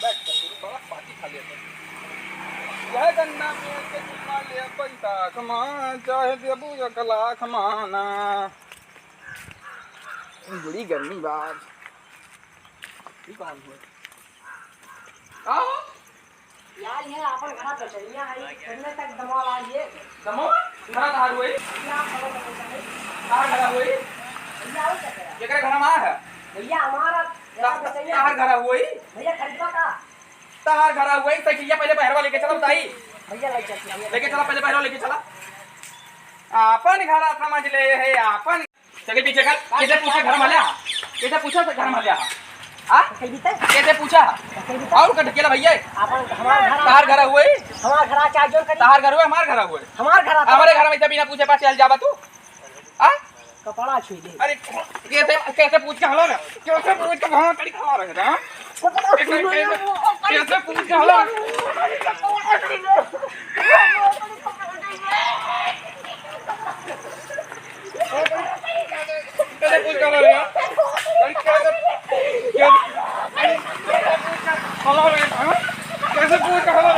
बैठ थोड़ा पार्टी खा लेते हैं। यह गन्ना में के चुमा ले पैसा कमा चाहे देबू 1 लाख माना। बड़ी गर्मी बात ये कौन हुआ आओ यार ये अपन घरा पे चलिया है करने तक दमा ला ये दमो घरा कहां हुई या खबर तो नहीं कहां घरा हुई भैया हो सकता है केकरे घर में है भैया हमारा कहां घरा हुई भैया खरीदवा का तार घरा हुई साइकिल पहले बहरवा लेके चला बताई भैया लेके चला पहले बहरवा लेके चला अपन घरा समझ ले है अपन चल पीछे कर कैसे पूछे घर में ले कैसे पूछा तो घर में ले हां कैसे पूछा और का ढकेला भैया अपन हमारा घर तार घरा हुई हमारा घर चार जोन करी तार घर हुई हमार घर हुई हमार घर हमारे घर में बिना पूछे पास चल जाबा तू आ कपड़ा छुई दे अरे कैसे पूछ के हलो ना कैसे पूछ के वहां कड़ी खा रहे हैं कैसे पूछ के हलो कैसे पूछ के हलो यार कैसे पूछ के हलो